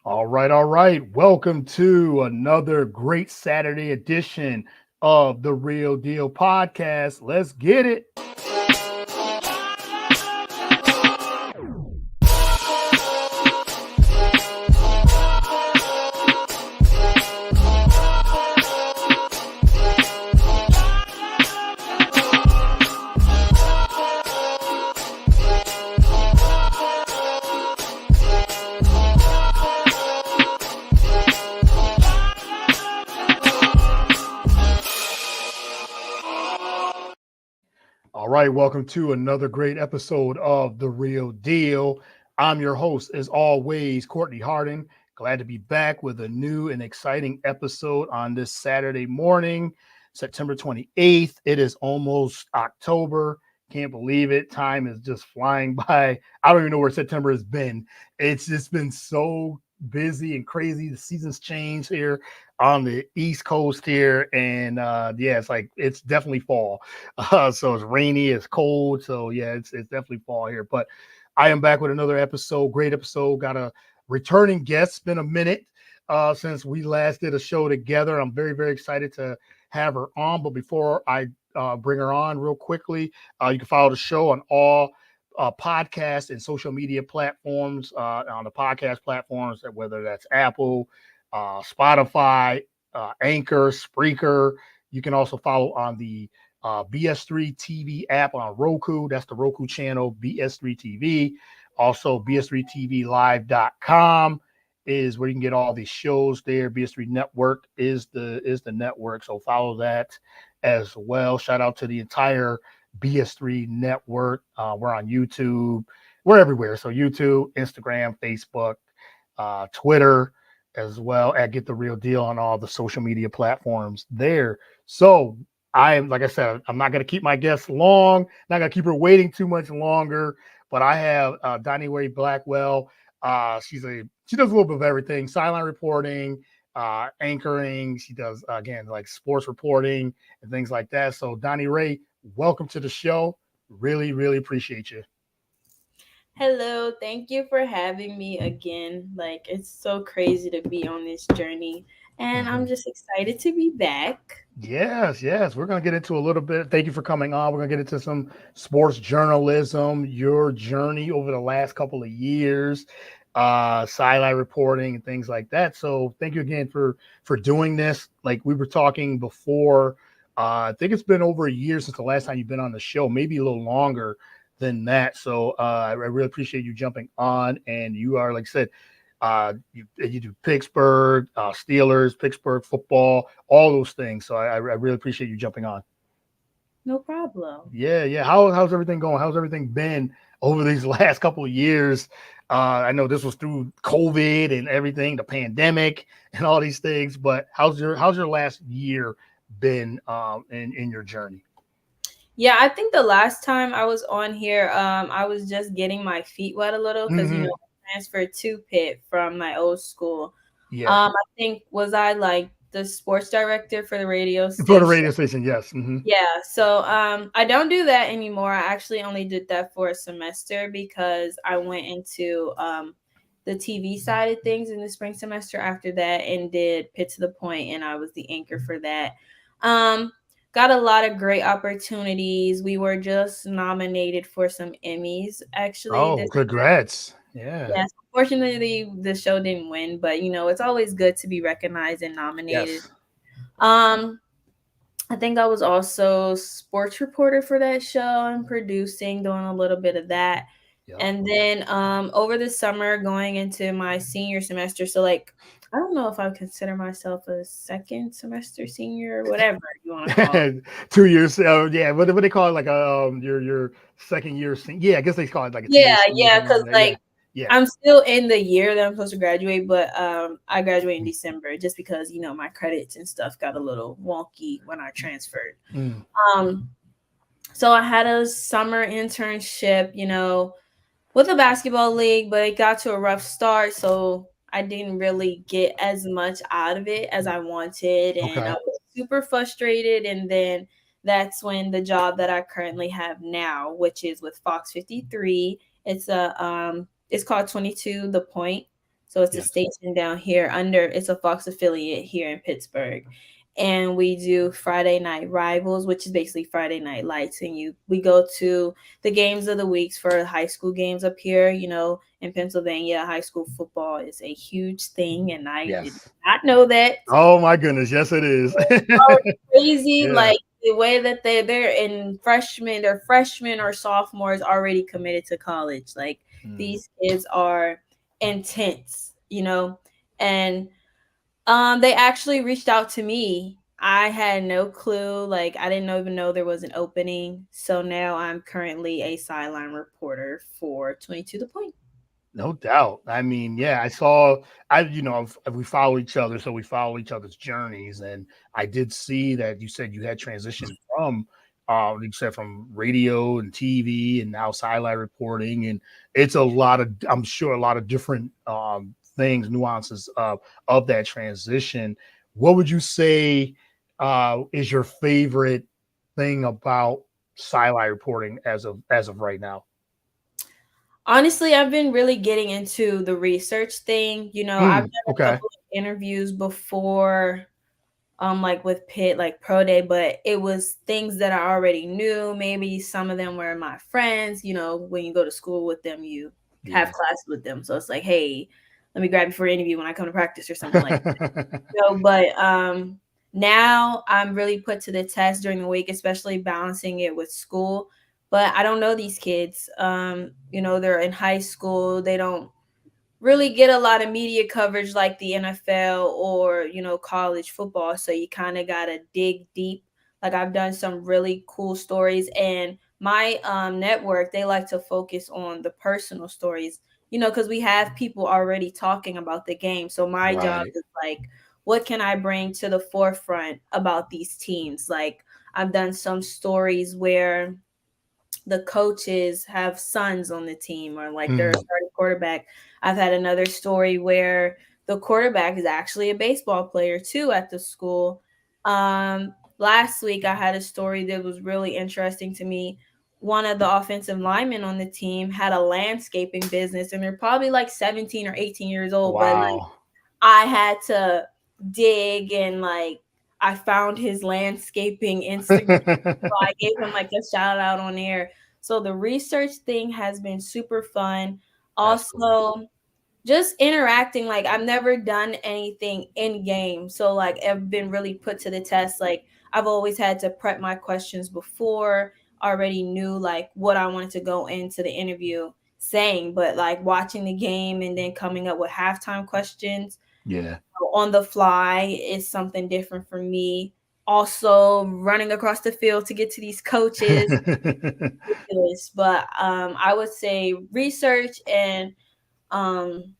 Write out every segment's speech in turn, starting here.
All right, all right. Welcome to another great Saturday edition of the Real Deal podcast. Let's get it. All right, welcome to another great episode of The Real Deal. I'm your host, as always, Courtney Harding. Glad to be back with a new and exciting episode on this Saturday morning, September 28th. It is almost October. Can't believe it. Time is just flying by. I don't even know where September has been. It's just been so busy and crazy. The seasons change here on the East Coast here. And yeah, it's definitely fall. So it's rainy, it's cold. So yeah, it's definitely fall here. But I am back with another episode. Great episode. Got a returning guest. It's been a minute since we last did a show together. I'm very, very excited to have her on. But before I bring her on real quickly, you can follow the show on all podcast and social media platforms, on the podcast platforms, whether that's Apple, Spotify, Anchor, Spreaker. You can also follow on the BS3 TV app on Roku. That's the Roku channel, BS3 TV. Also, BS3TVLive.com is where you can get all these shows there. BS3 Network is the network. So follow that as well. Shout out to the entire BS3 network. We're on YouTube. We're everywhere. So YouTube, Instagram, Facebook, Twitter, as well at Get the Real Deal on all the social media platforms there. So I am, like I said, I'm not going to keep my guests long, not going to keep her waiting too much longer, but I have Donni Rae Blackwell. She does a little bit of everything: sideline reporting, anchoring. She does, again, like sports reporting and things like that. So Donni Rae, welcome to the show. Really, really appreciate you. Hello, thank you for having me again. Like, it's so crazy to be on this journey, and Mhm. I'm just excited to be back. Yes, yes. We're going to get into a little bit. Thank you for coming on. We're going to get into some sports journalism, your journey over the last couple of years, sideline reporting and things like that. So thank you again for doing this. Like we were talking before, I think it's been over a year since the last time you've been on the show, maybe a little longer than that. So I really appreciate you jumping on. And you are, like I said, you do Pittsburgh, Steelers, Pittsburgh football, all those things. So I really appreciate you jumping on. No problem. Yeah, yeah. How's everything going? How's everything been over these last couple of years? I know this was through COVID and everything, the pandemic and all these things. But how's your last year been in your journey? Yeah, I think the last time I was on here, I was just getting my feet wet a little because Hmm. I transferred to Pitt from my old school. Yeah, I think was I like the sports director for the radio for the station. radio station. Yes. Hmm. Yeah, so I don't do that anymore. I actually only did that for a semester because I went into the TV side of things in the spring semester after that and did Pit to the Point, and I was the anchor for that. Um, got a lot of great opportunities. We were just nominated for some Emmys actually Oh, this year. congrats. Yeah. Yes, unfortunately the show didn't win, but it's always good to be recognized and nominated. Yes. Um I think I was also sports reporter for that show and producing, doing a little bit of that. Yep. And then over the summer going into my senior semester, so like I don't know if I would consider myself a second semester senior or whatever you want to call it. 2 years. Yeah, what they call it, like your second year. Yeah, I guess they call it like a 2 year Yeah, senior, yeah, something because around there. Yeah, like yeah. I'm still in the year that I'm supposed to graduate, but I graduate in December just because my credits and stuff got a little wonky when I transferred. Mm, Um, so I had a summer internship, with a basketball league, but it got to a rough start, so I didn't really get as much out of it as I wanted, and I okay. was super frustrated. And then that's when the job that I currently have now, which is with Fox 53, it's called 22 The Point. So it's a Yes. station down here under, it's a Fox affiliate here in Pittsburgh. And we do Friday night rivals, which is basically Friday night lights. And we go to the games of the weeks for high school games up here. In Pennsylvania, high school football is a huge thing, and I did Yes. not know that. Oh my goodness. Yes, it is. Are crazy, Yeah. like the way that they're in freshmen, they're freshmen or sophomores already committed to college. Like Mm. these kids are intense. And they actually reached out to me. I had no clue, like I didn't even know there was an opening. So now I'm currently a sideline reporter for 22 The Point. No doubt. I mean, yeah, I saw, we follow each other, so we follow each other's journeys. And I did see that you said you had transitioned from, you said from radio and TV and now sideline reporting. And it's a lot of, I'm sure, a lot of different things, nuances of that transition. What would you say is your favorite thing about sideline reporting as of right now? Honestly, I've been really getting into the research thing. I've Mm, done a okay. couple of interviews before, like with Pitt, like pro day, but it was things that I already knew. Maybe some of them were my friends. When you go to school with them, you have Yeah. class with them. So it's like, hey, let me grab you for an interview when I come to practice or something like but now I'm really put to the test during the week, especially balancing it with school. But I don't know these kids. They're in high school. They don't really get a lot of media coverage like the NFL or, college football. So you kind of got to dig deep. Like I've done some really cool stories, and my network, they like to focus on the personal stories, because we have people already talking about the game. So my job Right. is like, what can I bring to the forefront about these teams? Like I've done some stories where the coaches have sons on the team, or like they're a Mm. starting quarterback. I've had another story where the quarterback is actually a baseball player too at the school. Last week I had a story that was really interesting to me. One of the offensive linemen on the team had a landscaping business, and they're probably like 17 or 18 years old, but like Wow. I had to dig, and like I found his landscaping Instagram, so I gave him like a shout out on air. So the research thing has been super fun. That's cool. Also, just interacting, like I've never done anything in game. So like I've been really put to the test. Like I've always had to prep my questions before, already knew like what I wanted to go into the interview saying, but like watching the game and then coming up with halftime questions Yeah. on the fly is something different for me. Also, running across the field to get to these coaches, ridiculous. But I would say research and um,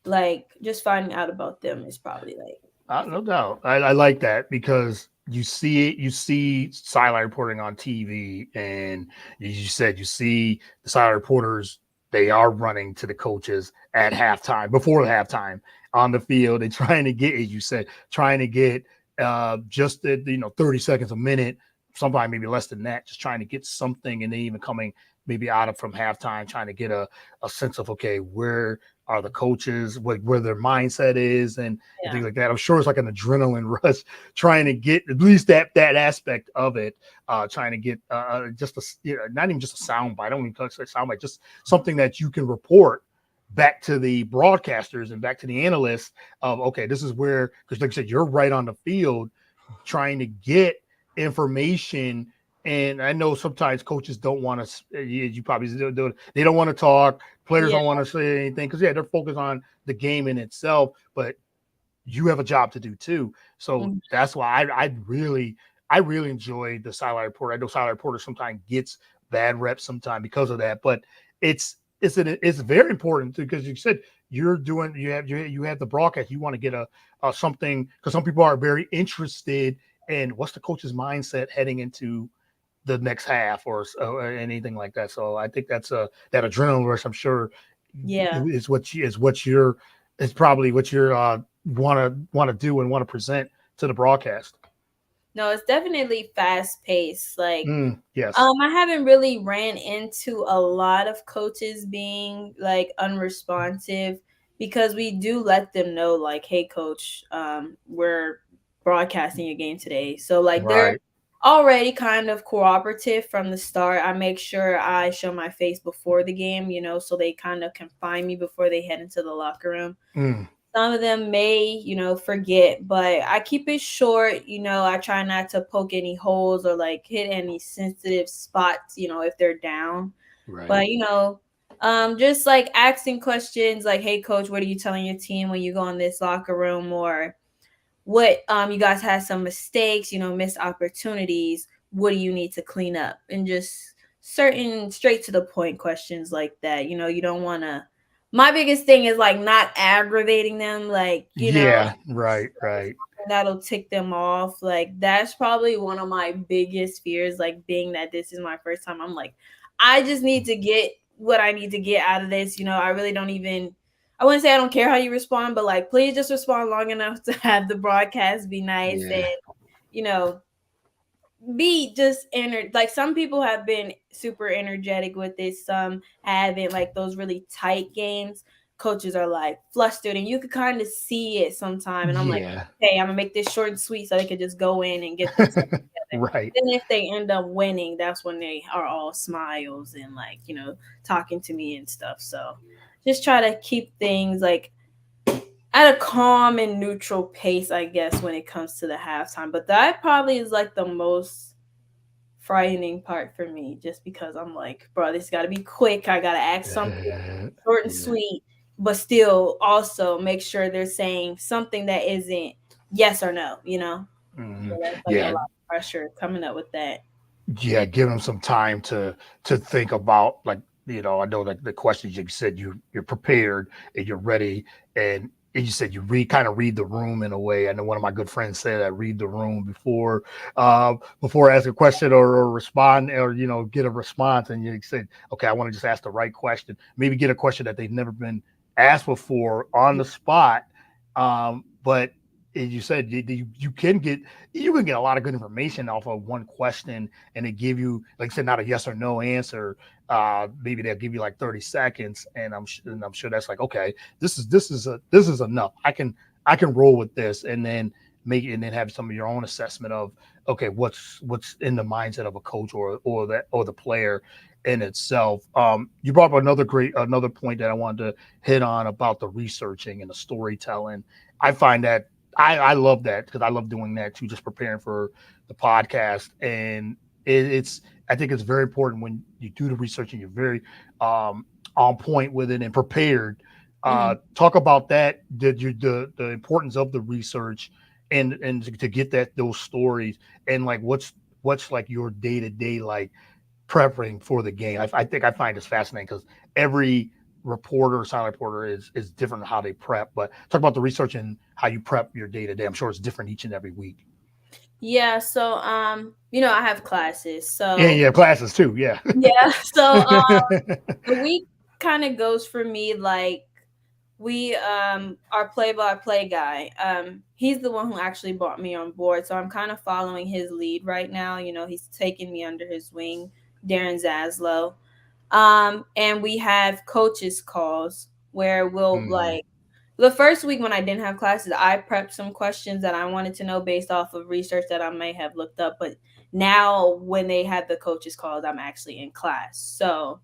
like just finding out about them is probably like my No favorite. doubt. I like that because you see it, you see sideline reporting on TV, and you said you see the sideline reporters, they are running to the coaches at halftime, before the halftime on the field, and trying to get, as you said, trying to get just 30 seconds a minute, sometimes maybe less than that, just trying to get something, and then even coming maybe out of from halftime, trying to get a sense of, okay, where are the coaches, where their mindset is, and Yeah. things like that. I'm sure it's like an adrenaline rush trying to get at least that aspect of it, trying to get just not even just a sound bite. I don't even touch that sound bite, just something that you can report back to the broadcasters and back to the analysts of, okay, this is where, because like I said, you're right on the field trying to get information. And I know sometimes coaches don't want to, you probably do it, they don't want to talk. Players Yeah. don't want to say anything because, yeah, they're focused on the game in itself. But you have a job to do too. So Mhm. that's why I really enjoy the sideline report. I know sideline reporter sometimes gets bad reps sometimes because of that, but it's very important too, because you said you have the broadcast. You want to get a something, because some people are very interested in what's the coach's mindset heading into the next half, or anything like that. So I think that adrenaline rush, I'm sure, Yeah. is probably what you're want to do and want to present to the broadcast. No, it's definitely fast paced. Like Yes. I haven't really ran into a lot of coaches being like unresponsive. because we do let them know like, hey coach, we're broadcasting your game today. So like they're Right. already kind of cooperative from the start. I make sure I show my face before the game, so they kind of can find me before they head into the locker room. Mm, Some of them may, forget, but I keep it short. I try not to poke any holes or like hit any sensitive spots, if they're down. right. But, just like asking questions like, hey, coach, what are you telling your team when you go in this locker room? Or what, you guys had some mistakes, missed opportunities. What do you need to clean up? And just certain straight to the point questions like that. You don't want to. My biggest thing is like not aggravating them, like, Yeah. Right. Right. that'll tick them off. Like that's probably one of my biggest fears, like being that this is my first time. I'm like, I just need to get what I need to get out of this. I really don't even, I wouldn't say I don't care how you respond, but like please just respond long enough to have the broadcast be nice and, Yeah. you know, be just like some people have been super energetic with it, some haven't. Like those really tight games, coaches are like flustered and you could kind of see it sometime, and I'm like, Yeah. hey, I'm gonna make this short and sweet so they could just go in and get themselves together. Right. Then if they end up winning, that's when they are all smiles and like, talking to me and stuff. So just try to keep things like at a calm and neutral pace, I guess, when it comes to the halftime. But that probably is like the most frightening part for me, just because I'm like, bro, this got to be quick. I got to ask something short and Yeah. sweet, but still also make sure they're saying something that isn't yes or no. So Mhm. that's like a Yeah. lot of pressure coming up with that. Yeah, give them some time to think about, like, I know like the questions you said, you're prepared and you're ready, and you said you read the room in a way. I know one of my good friends said I read the room before asking a question, or respond, or get a response, and you said, okay, I want to just ask the right question, maybe get a question that they've never been asked before on the spot. But as you said, you can get a lot of good information off of one question, and they give you, like I said, not a yes or no answer. Maybe they'll give you like 30 seconds, and I'm sure that's like, okay, this is enough. I can roll with this, and then have some of your own assessment of, okay, what's in the mindset of a coach, or the player in itself. You brought up another point that I wanted to hit on about the researching and the storytelling. I find that I love that, because I love doing that too, just preparing for the podcast. And it's I think it's very important when you do the research and you're very on point with it and prepared. Hmm. Talk about that, the importance of the research, and to get those stories, and like what's like your day to day, like prepping for the game. I think I find this fascinating, because every reporter, silent reporter, is different in how they prep. But talk about the research and how you prep your day to day. I'm sure it's different each and every week. Yeah. So, I have classes. And So yeah, classes too. Yeah. yeah. So, the week kind of goes for me like we our play-by-play guy, he's the one who actually brought me on board, so I'm kind of following his lead right now. He's taking me under his wing, Darren Zaslow. And we have coaches calls where we'll Mhm. like the first week when I didn't have classes, I prepped some questions that I wanted to know based off of research that I may have looked up. But now when they have the coaches calls, I'm actually in class. So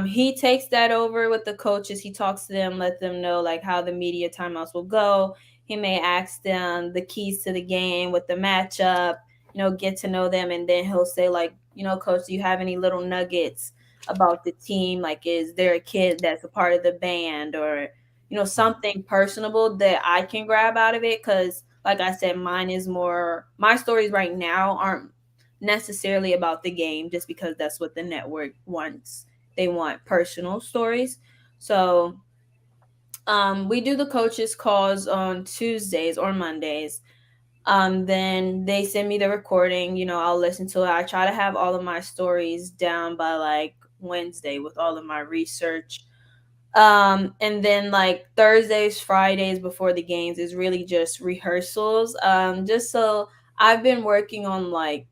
he takes that over with the coaches. He talks to them, let them know like how the media timeouts will go. He may ask them the keys to the game with the matchup, get to know them, and then he'll say like, coach, do you have any little nuggets about the team? Like, is there a kid that's a part of the band, or something personable that I can grab out of it? Because like I said, my stories right now aren't necessarily about the game, just because that's what the network wants. They want personal stories. So we do the coaches calls on Tuesdays or Mondays. Then they send me the recording. I'll listen to it. I try to have all of my stories down by like Wednesday with all of my research. And then like Thursdays, Fridays before the games is really just rehearsals. Just so I've been working on like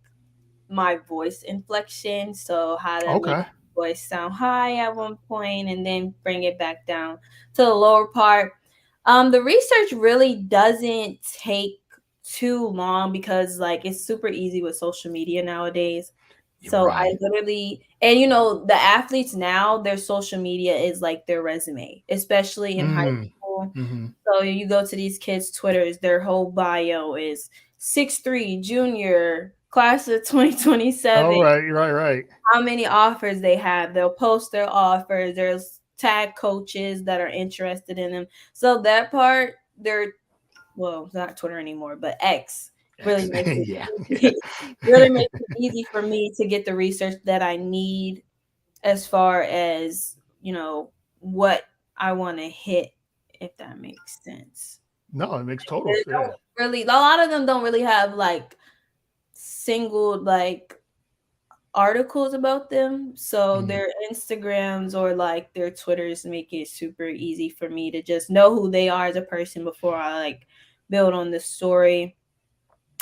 my voice inflection, so how to make Okay. voice sound high at one point and then bring it back down to the lower part. The research really doesn't take too long because like it's super easy with social media nowadays. You're So I right. literally, and you know, the athletes now, their social media is like their resume, especially in high Mm, school. hmm. So you go to these kids' Twitters, their whole bio is 6'3", junior, class of All 2027, right, right, right. how many offers they have. They'll post their offers. There's tag coaches that are interested in them. So that part, they're well, it's not Twitter anymore, but X really makes it Yeah, easy, really makes it easy for me to get the research that I need as far as, you know, what I want to hit, if that makes sense. no, it makes total They sense. don't really, a lot of them don't really have like single like articles about them. So Mhm. their Instagrams or like their Twitters make it super easy for me to just know who they are as a person before I like build on the story.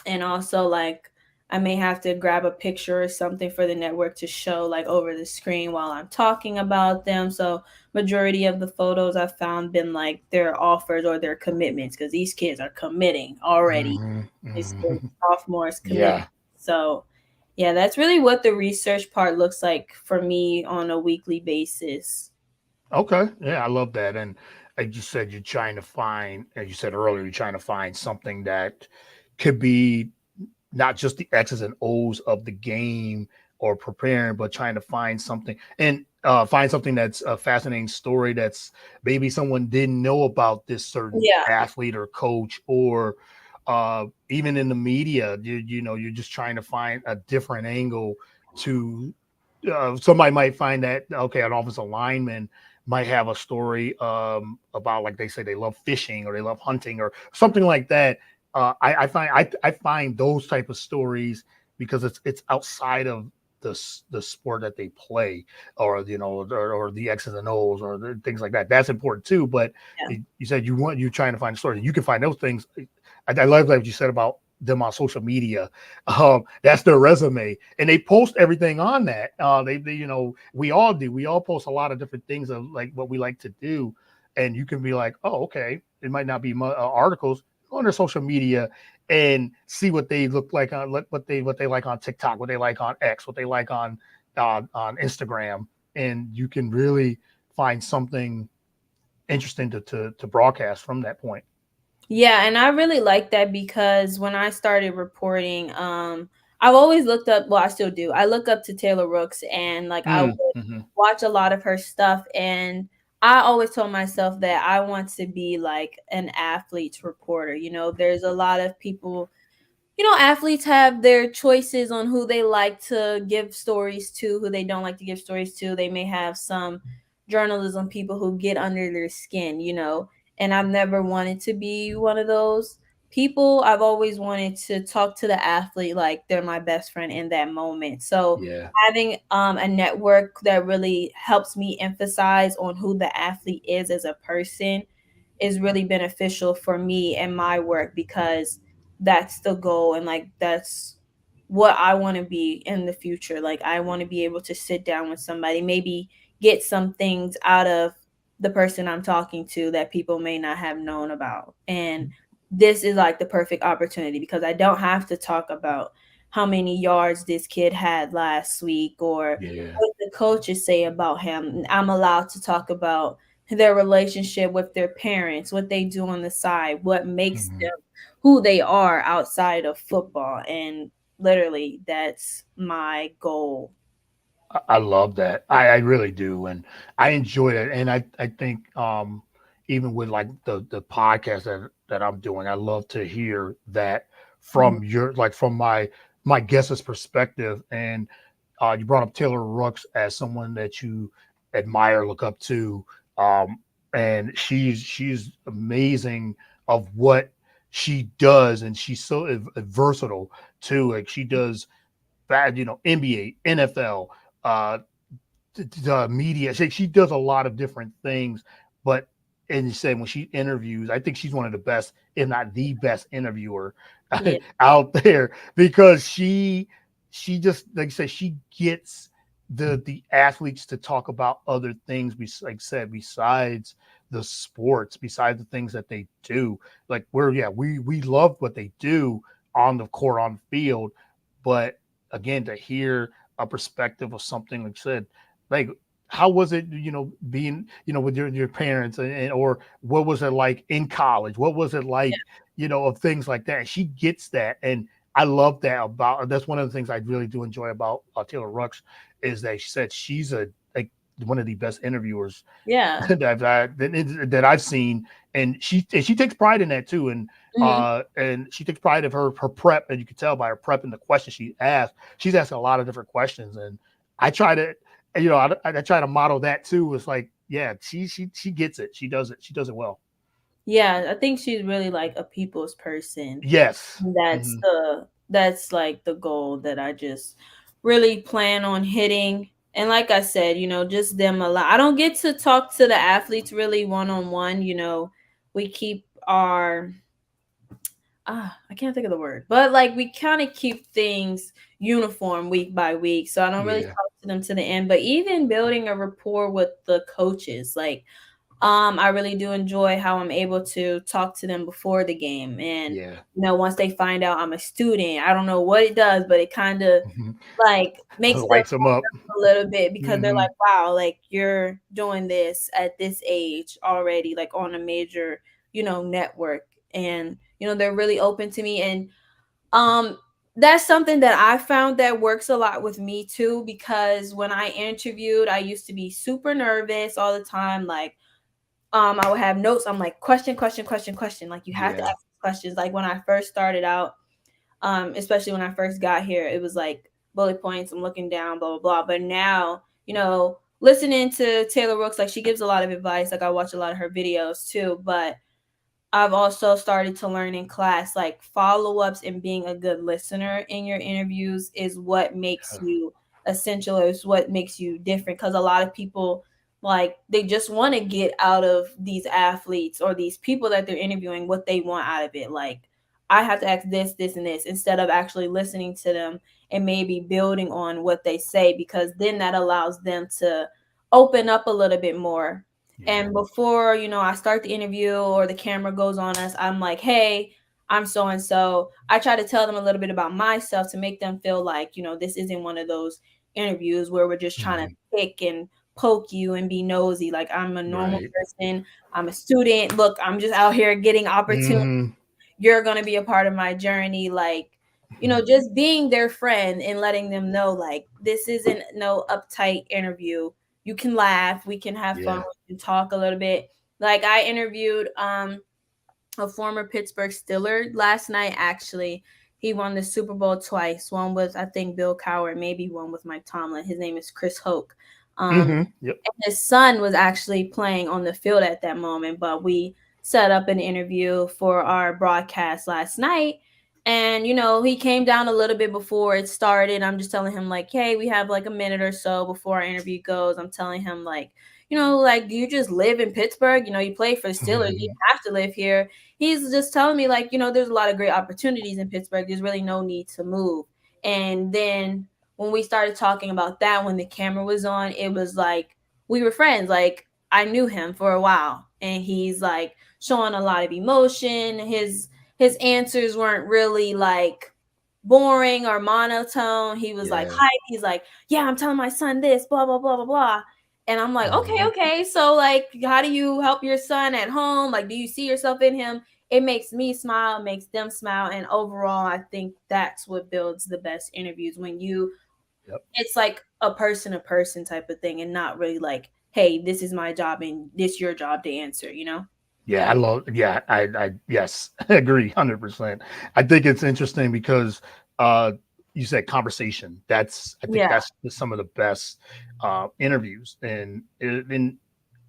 And also like I may have to grab a picture or something for the network to show like over the screen while I'm talking about them. So majority of the photos I've found been like their offers or their commitments because these kids are committing already. Mhm, It's the mhm. sophomores committing. Yeah. So yeah, that's really what the research part looks like for me on a weekly basis. Okay. Yeah, I love that. And like you said, you're trying to find, as you said earlier, you're trying to find something that could be not just the X's and O's of the game or preparing, but trying to find something and find something that's a fascinating story that's maybe someone didn't know about this certain Yeah. athlete or coach or even in the media. You know, you're just trying to find a different angle to somebody might find that okay, an offensive lineman might have a story about like they say they love fishing or they love hunting or something like that. I find those type of stories because it's outside of the sport that they play or you know or the X's and O's or things like that. That's important too. But Yeah. you said you're trying to find a story. You can find those things. I love what you said about them on social media. That's their resume, and they post everything on that. They you know we all do. We all post a lot of different things of like what we like to do, and you can be like, oh, okay. It might not be articles go on their social media and see what they look like on what they like on TikTok, what they like on X, what they like on Instagram, and you can really find something interesting to broadcast from that point. Yeah, and I really like that because when I started reporting, I've always looked up, well, I still do. I look up to Taylor Rooks and like I would Mm-hmm. watch a lot of her stuff and I always told myself that I want to be like an athlete's reporter. You know, there's a lot of people, you know, athletes have their choices on who they like to give stories to, who they don't like to give stories to. They may have some journalism people who get under their skin, you know, and I've never wanted to be one of those people. I've always wanted to talk to the athlete like they're my best friend in that moment. So Yeah. having a network that really helps me emphasize on who the athlete is as a person is really beneficial for me and my work because that's the goal and like that's what I want to be in the future. Like I want to be able to sit down with somebody, maybe get some things out of the person I'm talking to that people may not have known about. And this is like the perfect opportunity because I don't have to talk about how many yards this kid had last week or Yeah. what the coaches say about him. I'm allowed to talk about their relationship with their parents, what they do on the side, what makes Mhm. them who they are outside of football. And literally, that's my goal. I love that. I really do, and I enjoy it. And I think even with like the podcast that I'm doing, I love to hear that Mhm. from your like from my guest's perspective. And you brought up Taylor Rooks as someone that you admire, look up to, um, and she's amazing of what she does, and she's so versatile too. Like she does bad, you know, NBA, NFL, uh, the media. She does a lot of different things, but and you say when she interviews, I think she's one of the best, if not the best interviewer Yeah. out there because she just like you said, she gets. the athletes to talk about other things, like I said, besides the sports, besides the things that they do. Like we love what they do on the court, on the field, but again, to hear a perspective of something like I said, like how was it, being, with your parents, or what was it like in college? What was it like, of things like that? And she gets that. And I love that about, that's one of the things I really do enjoy about Taylor Rooks, is that she said she's like one of the best interviewers Yeah. that I've seen, and she takes pride in that too, Hmm. and she takes pride of her prep, and you can tell by her prep and the questions she asked. She's asking a lot of different questions, and I try to, I try to model that too. It's like, yeah, she gets it. She does it well. Yeah, I think she's really like a people's person. Yes. That's Hmm. that's like the goal that I just really plan on hitting. And like I said, just them a lot. I don't get to talk to the athletes really one on one. We keep our I can't think of the word, but like we kind of keep things uniform week by week. So I don't really Yeah. talk to them to the end. But even building a rapport with the coaches, like I really do enjoy how I'm able to talk to them before the game. And, Yeah. once they find out I'm a student, I don't know what it does, but it kind of Hmm. like makes them Lights them up. a little bit because they're Hmm. like, wow, like you're doing this at this age already, like on a major, network. And, they're really open to me. And um, that's something that I found that works a lot with me too, because when I interviewed, I used to be super nervous all the time. Like, I would have notes. I'm like, question, question, question, question. Like, you have to Yeah. ask questions. Like, when I first started out, especially when I first got here, it was like bullet points. I'm looking down, blah, blah, blah. But now, listening to Taylor Rooks, like, she gives a lot of advice. Like, I watch a lot of her videos too. But I've also started to learn in class, like follow ups and being a good listener in your interviews is what makes you essential, is what makes you different. Because a lot of people, like, they just want to get out of these athletes or these people that they're interviewing what they want out of it. Like, I have to ask this, this, and this instead of actually listening to them and maybe building on what they say, because then that allows them to open up a little bit more. Yeah. And before, I start the interview or the camera goes on us, I'm like, hey, I'm so and so. I try to tell them a little bit about myself to make them feel like, this isn't one of those interviews where we're just trying to Hmm. pick and poke you and be nosy. Like, I'm a normal Right. person. I'm a student. Look, I'm just out here getting opportunities. Hmm. You're going to be a part of my journey. Like, just being their friend and letting them know, like, this isn't no uptight interview. You can laugh, we can have fun, Yeah. we can talk a little bit. Like, I interviewed a former Pittsburgh Steeler last night. Actually, he won the Super Bowl twice. One with, I think, Bill Cowher, maybe one with Mike Tomlin. His name is Chris Hoke. Yep. His son was actually playing on the field at that moment, but we set up an interview for our broadcast last night. And, he came down a little bit before it started. I'm just telling him, like, hey, we have like a minute or so before our interview goes. I'm telling him, like, like, do you just live in Pittsburgh? You play for the Steelers. You have to live here. He's just telling me, like, there's a lot of great opportunities in Pittsburgh. There's really no need to move. And then when we started talking about that, when the camera was on, it was like we were friends. Like, I knew him for a while, and he's like showing a lot of emotion. His answers weren't really like boring or monotone. He was like Yeah. hype. He's like, yeah, I'm telling my son this, blah blah blah blah blah. And I'm like, okay, Hmm. okay. So, like, how do you help your son at home? Like, do you see yourself in him? It makes me smile, makes them smile, and overall, I think that's what builds the best interviews, when Yep. it's like a person to person type of thing, and not really like, hey, this is my job and this your job to answer. Yeah, I love. Yeah, yes, I agree, 100%. I think it's interesting because uh, you said conversation. I think Yeah. that's some of the best interviews, and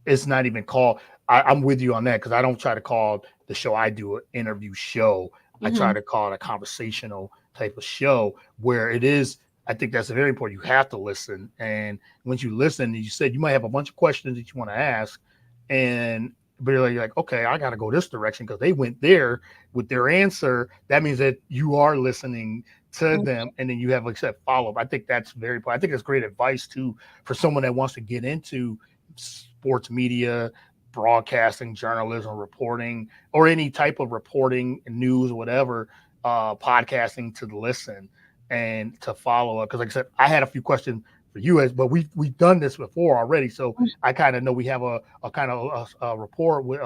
it's not even called. I'm with you on that because I don't try to call the show I do an interview show. I try Hmm. to call it a conversational type of show where it is. I think that's very important. You have to listen, and once you listen, you said you might have a bunch of questions that you want to ask, and but you're like, okay, I got to go this direction because they went there with their answer. That means that you are listening to them, and then you have, like I said, follow up. I think that's very important. I think that's great advice too for someone that wants to get into sports media, broadcasting, journalism, reporting, or any type of reporting, news, whatever, podcasting, to listen and to follow up. Because, like I said, I had a few questions for you, as but we've done this before already, so I kind of know we have a kind of a rapport with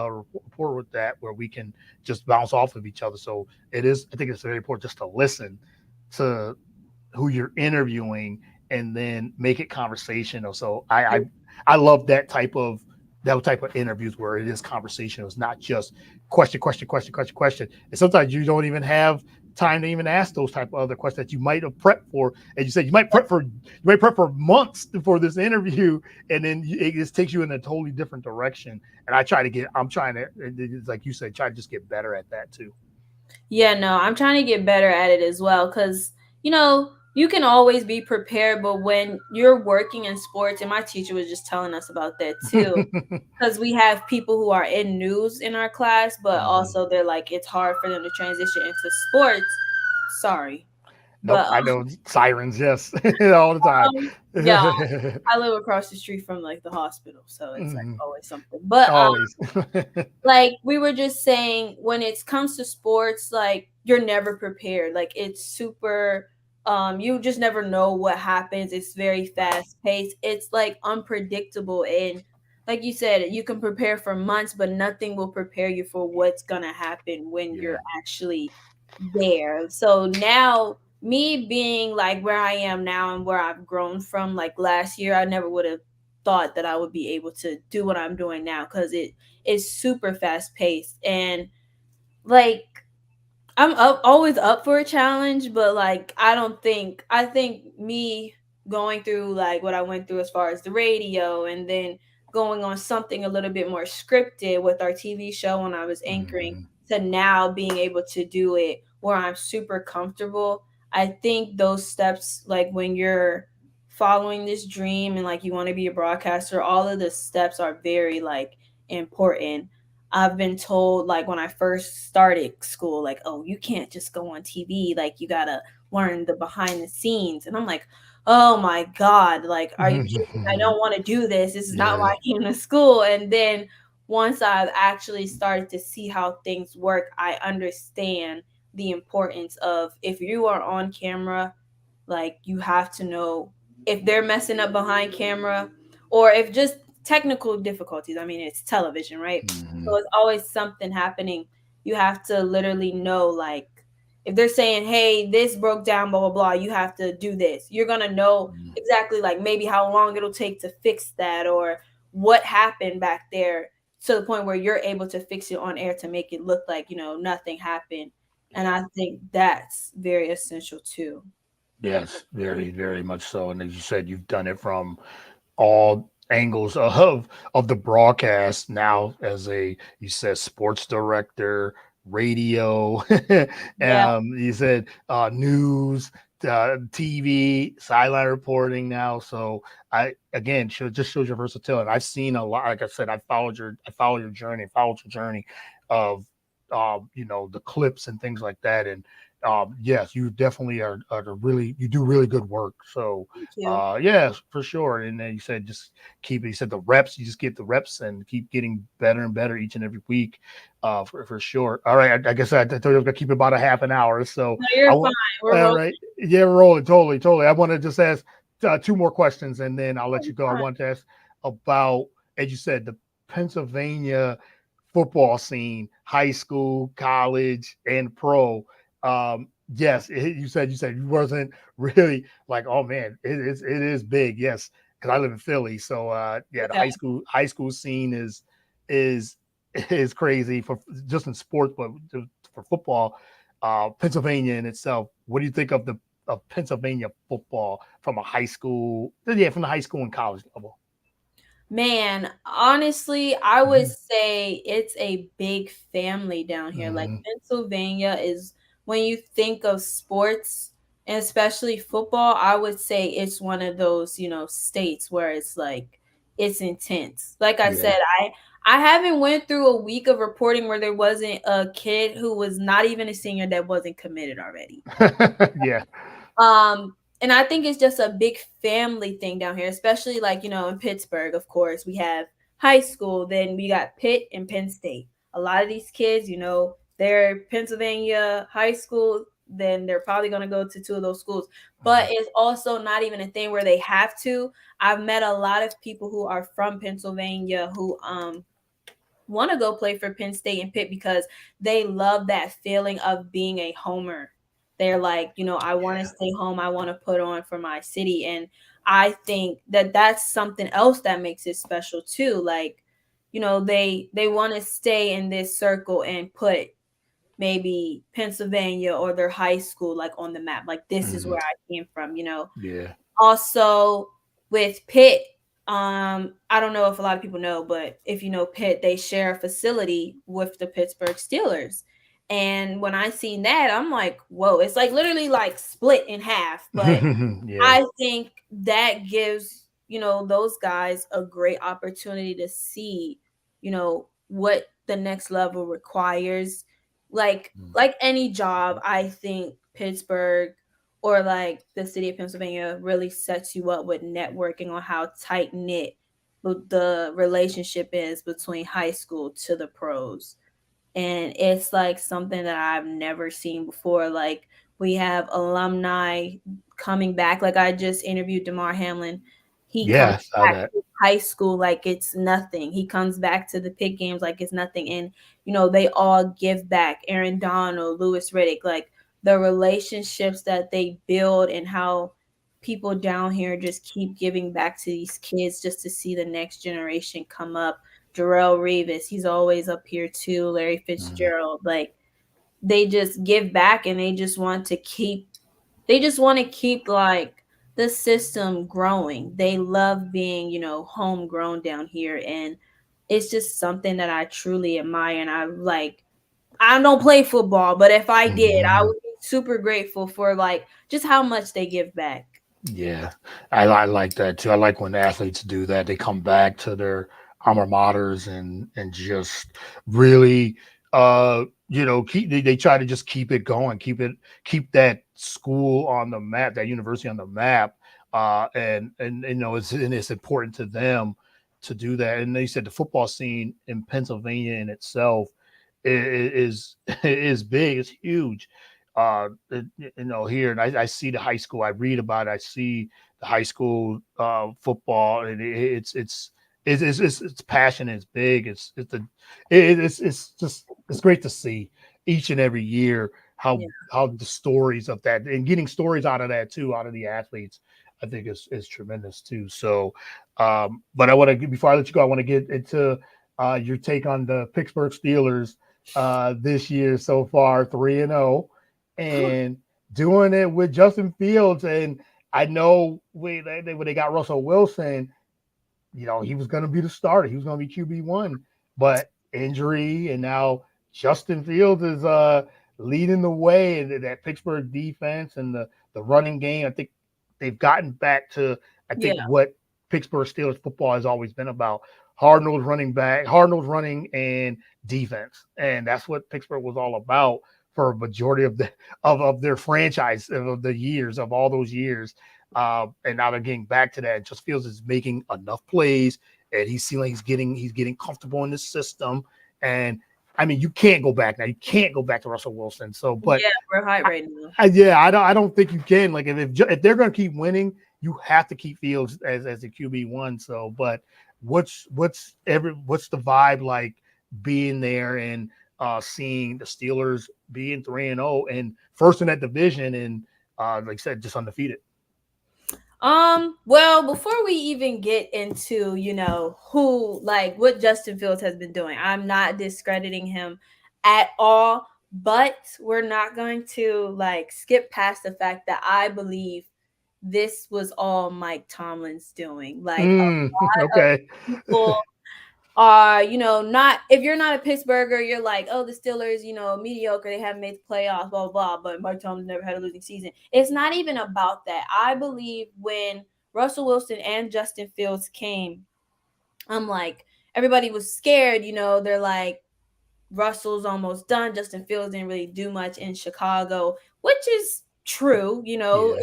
that, where we can just bounce off of each other. So it is. I think it's very important just to listen to who you're interviewing and then make it conversational. So I love that type of interviews where it is conversational. It's not just question. And sometimes you don't even have time to even ask those type of other questions that you might have prepped for. And you said you might prep for months for this interview, and then it just takes you in a totally different direction. And I'm trying to, like you said, try to just get better at that too. Yeah, no, I'm trying to get better at it as well because, you can always be prepared, but when you're working in sports, and my teacher was just telling us about that too, because we have people who are in news in our class, but Mhm. also they're like, it's hard for them to transition into sports. Sorry. Nope, But I know sirens, yes, all the time. yeah, I live across the street from like the hospital, so it's like Mhm. always something. But Always. like we were just saying, when it comes to sports, like you're never prepared. Like it's super you just never know what happens. It's very Right. fast paced. It's like unpredictable, and like you said, you can prepare for months, but nothing will prepare you for what's going to happen when you're Yeah. actually there. So now, me being like where I am now and where I've grown from, like last year, I never would have thought that I would be able to do what I'm doing now, because it is super fast paced. And like always up for a challenge, but like I think me going through like what I went through as far as the radio, and then going on something a little bit more scripted with our TV show when I was anchoring, Mhm. to now being able to do it where I'm super comfortable. I think those steps, like when you're following this dream and like you want to be a broadcaster, all of the steps are very like important. I've been told, like when I first started school, like, oh, you can't just go on TV. Like you gotta learn the behind the scenes. And I'm like, oh my God, like, are you kidding? I don't want to do this. This is not why Yeah. I came to school. And then once I've actually started to see how things work, I understand the importance of, if you are on camera, like you have to know if they're messing up behind camera, or if just technical difficulties. I mean, it's television, right? So Mhm. it's always something happening. You have to literally know, like, if they're saying, hey, this broke down, blah, blah, blah, you have to do this. You're going to know Mhm. exactly, like, maybe how long it'll take to fix that, or what happened back there, to the point where you're able to fix it on air to make it look like, nothing happened. And Yeah. I think that's very essential too. Yes, very, very much so. And as you said, you've done it from all angles of the broadcast now, as a, you said, sports director, radio, Yeah. you said news, TV, sideline reporting now. So I, again, just shows your versatility. I've seen a lot. Like I said, followed your journey of the clips and things like that. And yes, you definitely you do really good work. So Thank you. yes, for sure. And then you said just you said the reps, you just get the reps and keep getting better and better each and every week, for sure. All right. I guess I told you I was gonna keep it about a half an hour. So No, I you're fine. want, We're all rolling. right. Yeah, we're rolling. Totally, totally. I want to just ask two more questions and then I'll let Oh, you go. I fine. want to ask about, as you said, the Pennsylvania football scene, high school, college, and pro. Yes, you said you wasn't really like, oh man, it is big. Yes, because I live in Philly, so yeah, the Okay. high school scene is is crazy for just in sports, but for football, Pennsylvania in itself. What do you think of Pennsylvania football from a high school? Yeah, from the high school and college level. Man, honestly, I would Hmm. say it's a big family down here. Like Hmm. Pennsylvania is, when you think of sports, and especially football, I would say it's one of those, states where it's like it's intense. Like I Yeah. said, I haven't went through a week of reporting where there wasn't a kid who was not even a senior that wasn't committed already. Yeah. And I think it's just a big family thing down here, especially like, in Pittsburgh, of course, we have high school, then we got Pitt and Penn State. A lot of these kids, they're Pennsylvania high school, then they're probably going to go to two of those schools. But it's also not even a thing where they have to. I've met a lot of people who are from Pennsylvania who want to go play for Penn State and Pitt because they love that feeling of being a homer. They're like, I want to stay home. I want to put on for my city. And I think that that's something else that makes it special too. Like, they want to stay in this circle and put maybe Pennsylvania or their high school like on the map. Like this is Mhm. where I came from. Yeah. Also with Pitt, I don't know if a lot of people know, but if you know Pitt, they share a facility with the Pittsburgh Steelers. And when I seen that, I'm like, whoa, it's like literally like split in half. But Yeah. I think that gives, those guys a great opportunity to see, what the next level requires. Like any job, I think Pittsburgh or like the city of Pennsylvania really sets you up with networking on how tight knit the relationship is between high school to the pros. And it's like something that I've never seen before. Like we have alumni coming back. Like I just interviewed Damar Hamlin. He comes Yeah. I saw back that. to high school like it's nothing. He comes back to the pit games like it's nothing. And they all give back. Aaron Donald, Lewis Riddick, like the relationships that they build and how people down here just keep giving back to these kids just to see the next generation come up. Darrell Revis, he's always up here too. Larry Mhm. Fitzgerald, like they just give back and they just want to keep like the system growing. They love being, homegrown down here, and it's just something that I truly admire. And I don't play football, but if I did, I Mhm. would be super grateful for like just how much they give back. Yeah, I like that too. I like when athletes do that. They come back to their alma maters and just really they try to just keep it going, keep that school on the map, that university on the map. And it's important to them to do that. And they said the football scene in Pennsylvania in itself is is big, it's huge here, and I see the high school. I read about it. I see the high school football, and it's passion. It's big. It's just it's great to see each and every year Yeah. how the stories of that and getting stories out of that too, out of the athletes. I think is tremendous too. So, but I want to before I let you go, I want to get into your take on the Pittsburgh Steelers this year so far, 3-0 and doing it with Justin Fields. And I know when they got Russell Wilson, he was going to be the starter. He was going to be QB1, but injury, and now Justin Fields is leading the way in that Pittsburgh defense and the running game. I think they've gotten back to Yeah. what Pittsburgh Steelers football has always been about: hard nosed running, and defense, and that's what Pittsburgh was all about for a majority of their franchise of the years of all those years. And now they're getting back to that. It just feels is making enough plays, and he's feeling he's getting comfortable in the system. And I mean, you can't go back now. You can't go back to Russell Wilson. So, but Yeah, we're hot right now. yeah, I don't think you can. Like if they're going to keep winning, you have to keep Fields as the QB1. So, but what's the vibe like being there and seeing the Steelers being 3-0 and first in that division and like I said, just undefeated. Well, before we even get into, who like what Justin Fields has been doing, I'm not discrediting him at all, but we're not going to like skip past the fact that I believe this was all Mike Tomlin's doing. Like a lot of Okay. people are, not if you're not a Pittsburgher, you're like, oh, the Steelers, mediocre, they haven't made the playoffs, blah, blah, blah. But Mike Tomlin never had a losing season. It's not even about that. I believe when Russell Wilson and Justin Fields came, I'm like, everybody was scared. They're like, Russell's almost done. Justin Fields didn't really do much in Chicago, which is true. Yeah.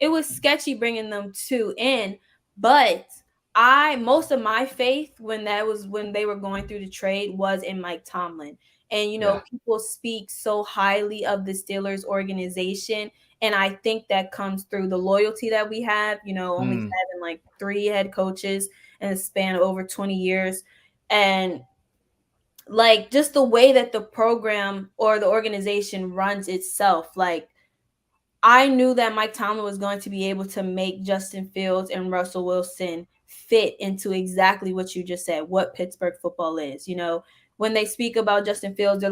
It was sketchy bringing them two in, but I most of my faith when they were going through the trade was in Mike Tomlin. And Yeah. people speak so highly of the Steelers organization, and I think that comes through the loyalty that we have. Only Mm, having like three head coaches in a span of over 20 years, and like just the way that the program or the organization runs itself. Like, I knew that Mike Tomlin was going to be able to make Justin Fields and Russell Wilson fit into exactly what you just said, what Pittsburgh football is. When they speak about Justin Fields,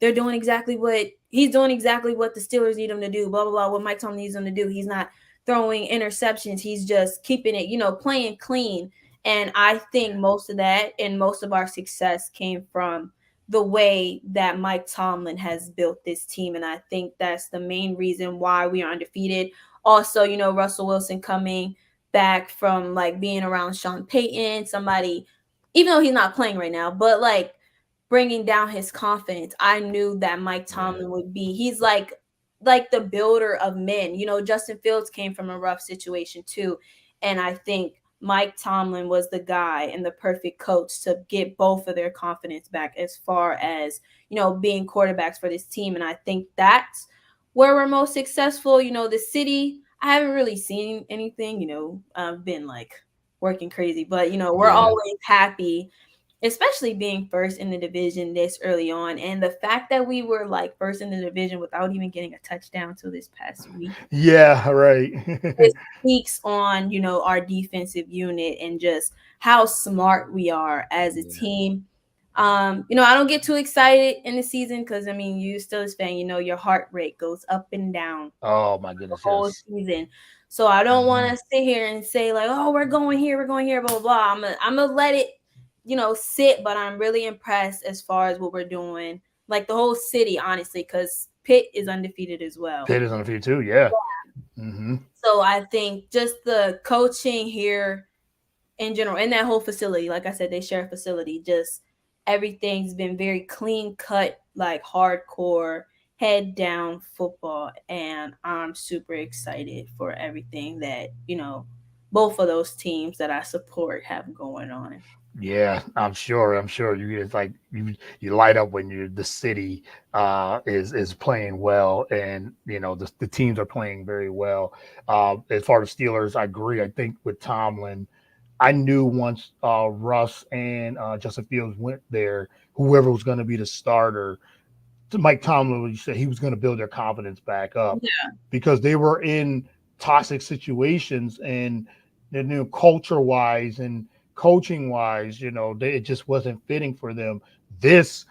they're doing exactly what he's doing, exactly what the Steelers need him to do, blah blah blah. What Mike Tomlin needs him to do. He's not throwing interceptions. He's just keeping it, playing clean. And I think most of that and most of our success came from the way that Mike Tomlin has built this team. And I think that's the main reason why we are undefeated. Also, Russell Wilson coming back from like being around Sean Payton, somebody, even though he's not playing right now, but like bringing down his confidence. I knew that Mike yeah. Tomlin would be, he's like the builder of men. Justin Fields came from a rough situation too. And I think Mike Tomlin was the guy and the perfect coach to get both of their confidence back as far as, being quarterbacks for this team. And I think that's where we're most successful. The city, I haven't really seen anything, I've been like working crazy, but, we're Yeah. always happy, especially being first in the division this early on. And the fact that we were like first in the division without even getting a touchdown till this past week, Yeah. Right. it speaks on, our defensive unit and just how smart we are as a Yeah. team. I don't get too excited in the season because I mean, you still as fan, your heart rate goes up and down Oh my the goodness. whole Yes. season. So I don't want Mhm. to sit here and say like, oh, we're going here, blah blah blah. I'm gonna let it, sit. But I'm really impressed as far as what we're doing, like the whole city, honestly, because Pitt is undefeated as well. Pitt is on the field too. Yeah. Hmm. So I think just the coaching here in general, in that whole facility, like I said, they share a facility. Just everything's been very clean cut, like hardcore, head down football, and I'm super excited for everything that both of those teams that I support have going on. Yeah, I'm sure. I'm sure you it's like you light up when you the city is playing well, and the teams are playing very well. As far as Steelers, I agree. I think with Tomlin, I knew once Russ and Justin Fields went there, whoever was going to be the starter, to Mike Tomlin, you said he was going to build their confidence back up because they were in toxic situations and culture wise and coaching wise, it just wasn't fitting for them. This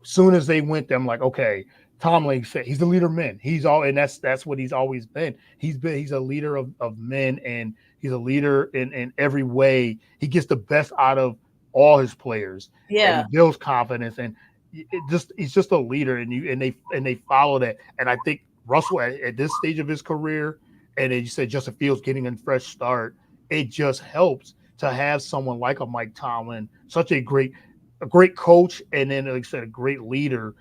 soon as they went there, I'm like, okay, Tomlin said he's the leader of men. He's all, and that's what he's always been. He's a leader of men, and he's a leader in every way. He gets the best out of all his players, and he Yeah. builds confidence, and he's just a leader, and they follow that. And I think Russell at this stage of his career, and then you said Justin Fields getting a fresh start, it just helps to have someone like a Mike Tomlin, such a great coach, and then like I said, a great leader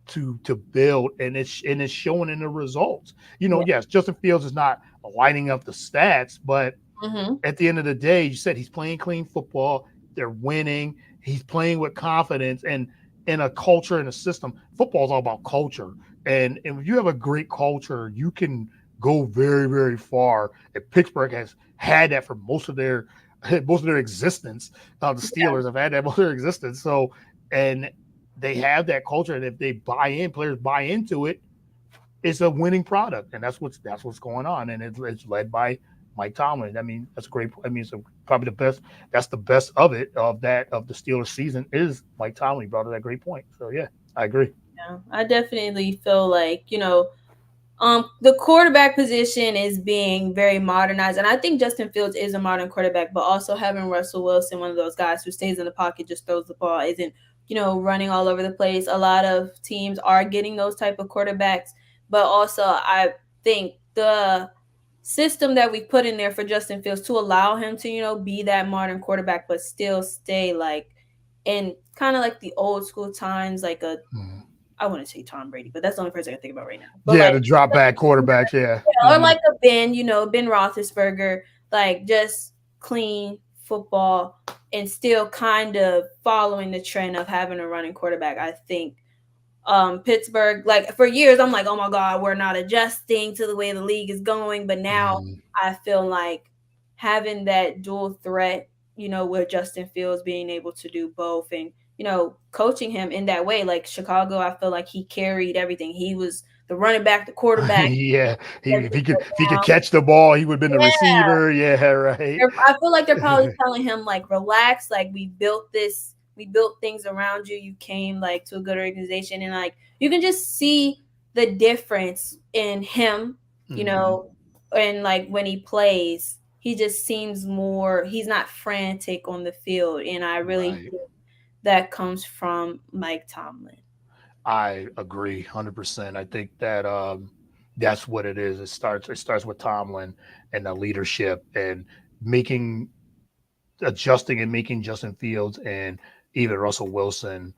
to build, and it's showing in the results. Yeah. Yes, Justin Fields is not lighting up the stats, but Hmm. at the end of the day, you said he's playing clean football. They're winning. He's playing with confidence and in a culture and a system. Football is all about culture, and if you have a great culture, you can go very very far. And Pittsburgh has had that for most of their existence. The Steelers have had that most of their existence. So, and they have that culture, and if they buy in, players buy into it, it's a winning product, and that's what's going on, and it's led by Mike Tomlin. I mean, that's a great. I mean, it's probably the best. That's the best of it of the Steelers season is Mike Tomlin. He brought up that great point. So yeah, I agree. Yeah. I definitely feel like, the quarterback position is being very modernized, and I think Justin Fields is a modern quarterback. But also having Russell Wilson, one of those guys who stays in the pocket, just throws the ball, isn't running all over the place. A lot of teams are getting those type of quarterbacks, but also I think the system that we put in there for Justin Fields to allow him to be that modern quarterback, but still stay like in kind of like the old school times, like a Mhm. I wouldn't say Tom Brady, but that's the only person I can think about right now. But Yeah, like, the drop back quarterbacks. Yeah. or Hmm. like a Ben, Ben Roethlisberger, like just clean football and still kind of following the trend of having a running quarterback. I think Pittsburgh, like for years, I'm like, oh my God, we're not adjusting to the way the league is going. But now Hmm. I feel like having that dual threat, with Justin Fields being able to do both and, coaching him in that way, like Chicago, I feel like he carried everything. He was the running back, the quarterback. Yeah, Let if this go he could down. catch the ball, he would have been the Yeah. receiver. Yeah, right. I feel like they're probably telling him like, relax, like we built things around you. You came like to a good organization, and like you can just see the difference in him, you Hmm. know, and like when he plays, he just seems more. He's not frantic on the field, and I really Right. think that comes from Mike Tomlin. I agree 100%. I think that that's what it is. It starts with Tomlin and the leadership and making adjusting and making Justin Fields and even Russell Wilson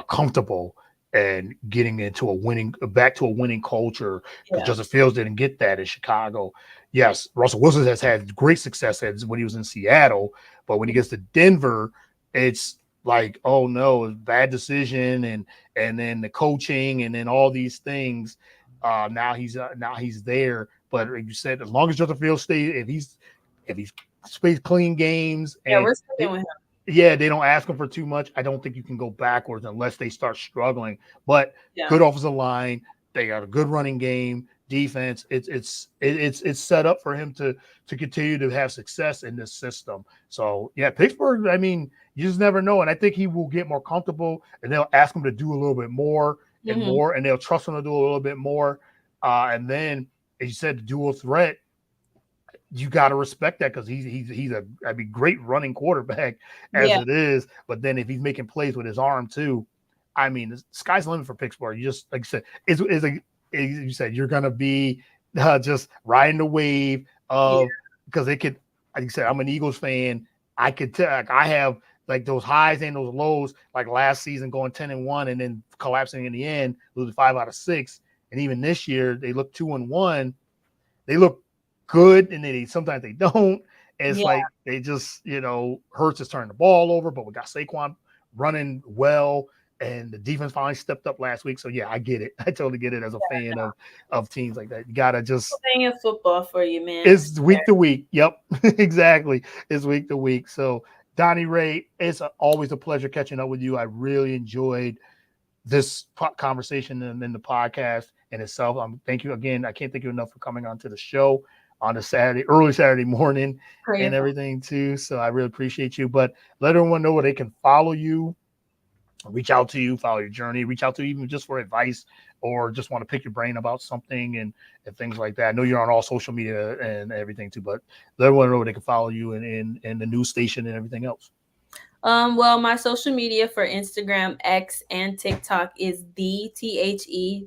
comfortable and getting into back to a winning culture because Yeah. Justin Fields didn't get that in Chicago. Yes, Russell Wilson has had great success when he was in Seattle, but when he gets to Denver, it's like, oh no, bad decision and then the coaching and then all these things. Now he's there, but like you said, as long as Justin Fields stays, if he's space clean games Yeah, and we're sticking with him. yeah, they don't ask them for too much. I don't think you can go backwards unless they start struggling. But Yeah. good offensive line, they got a good running game, defense. It's set up for him to continue to have success in this system. So yeah, Pittsburgh. I mean, you just never know, and I think he will get more comfortable, and they'll ask him to do a little bit more and Hmm. more, and they'll trust him to do a little bit more. And then, as you said, the dual threat you got to respect that because he's a I mean great running quarterback as Yeah. it is. But then if he's making plays with his arm too, I mean the sky's the limit for Pittsburgh. You just like you said, is a you said you're gonna be just riding the wave Yeah. of because it could. Like you said, I'm an Eagles fan. I could tell like, I have like those highs and those lows. Like last season going 10-1 and then collapsing in the end, losing 5 out of 6. And even this year they look 2-1. They look good and then sometimes they don't. And it's Yeah. like they just, Hurts is turning the ball over, but we got Saquon running well and the defense finally stepped up last week. So yeah, I get it. I totally get it as a fan of teams like that. You gotta just Playing football for you, man. I it's swear. week to week. Yep, exactly. It's week to week. So Donni Rae, it's always a pleasure catching up with you. I really enjoyed this conversation and then the podcast in itself. Thank you again. I can't thank you enough for coming on to the show on a early Saturday morning For your and phone. everything too. So I really appreciate you. But let everyone know where they can follow you, reach out to you, follow your journey, reach out to you even just for advice or just want to pick your brain about something and things like that. I know you're on all social media and everything too, but let everyone know where they can follow you and the news station and everything else. Well, my social media for Instagram, X, and TikTok is the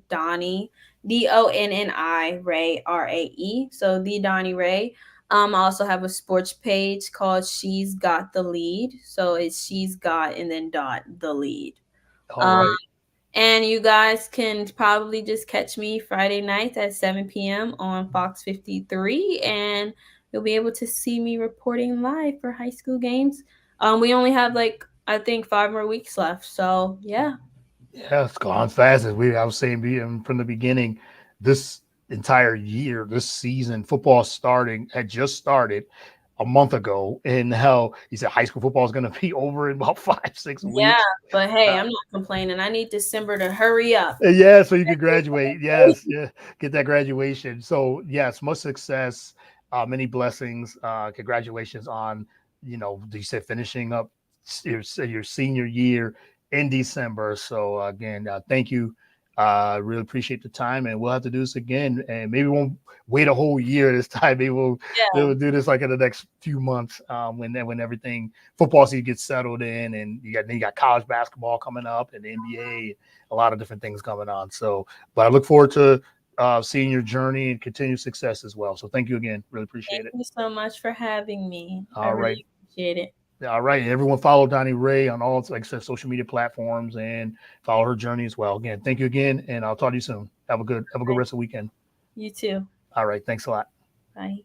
Donnie Donni Rae Rae. So the Donnie Rae. I also have a sports page called She's Got the Lead. So it's She's Got and then dot the lead. All Um, right. and you guys can probably just catch me Friday nights at 7 p.m. on Fox 53, and you'll be able to see me reporting live for high school games. We only have like I think 5 more weeks left, so yeah. Yeah, it's gone fast. I was saying from the beginning, this entire year, this season, football had just started a month ago, and how he said high school football is going to be over in about 5, 6 Yeah, weeks. but hey, Uh, I'm not complaining. I need December to hurry up. yeah, so you can graduate. Yes, yeah, get that graduation. So yes, much success, many blessings. Congratulations on you said finishing up your senior year in December. So again, thank you. Really appreciate the time, and we'll have to do this again. And maybe we won't wait a whole year this time. Maybe Yeah. we'll do this like in the next few months when everything football season gets settled in, and you got college basketball coming up and the NBA, a lot of different things coming on. So, but I look forward to seeing your journey and continued success as well. So, thank you again. Really appreciate Thank it. you so much for having me. I All right. really appreciate it. All right. Everyone follow Donni Rae on all, like I said, social media platforms and follow her journey as well. Again, thank you again, and I'll talk to you soon. Have a good Bye. rest of the weekend. You too. All right. Thanks a lot. Bye.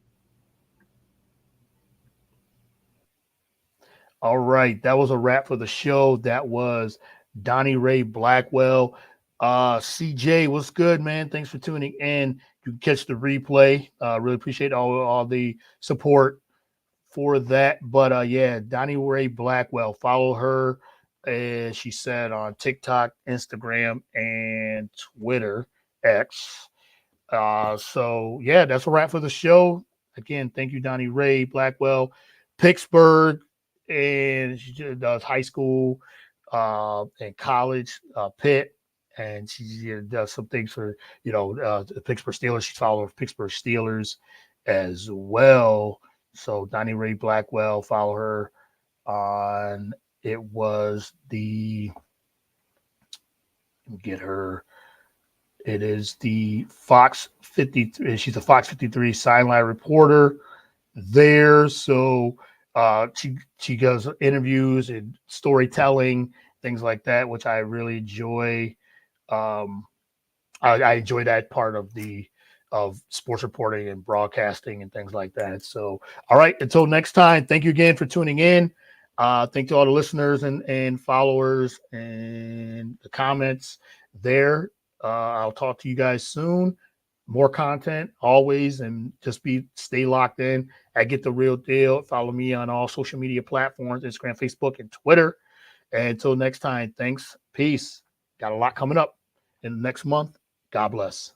All right. That was a wrap for the show. That was Donni Rae Blackwell. CJ, what's good, man? Thanks for tuning in. You can catch the replay. Really appreciate all the support for that. But yeah, Donni Rae Blackwell. Follow her, as she said, on TikTok, Instagram, and Twitter X. So yeah, that's a wrap for the show. Again, thank you, Donni Rae Blackwell, Pittsburgh, and she does high school and college, Pitt, and she does some things for the Pittsburgh Steelers. She's following Pittsburgh Steelers as well. So Donni Rae Blackwell, follow her on. It was the get her. It is the Fox 53. She's a Fox 53 sideline reporter there. So she does interviews and storytelling, things like that, which I really enjoy. Um, I enjoy that part of sports reporting and broadcasting and things like that. So, all right, until next time, thank you again for tuning in. Thank to all the listeners and followers and the comments there. I'll talk to you guys soon. More content always, and just stay locked in. I Get the Real Deal. Follow me on all social media platforms: Instagram, Facebook, and Twitter. And until next time, thanks. Peace. Got a lot coming up in the next month. God bless.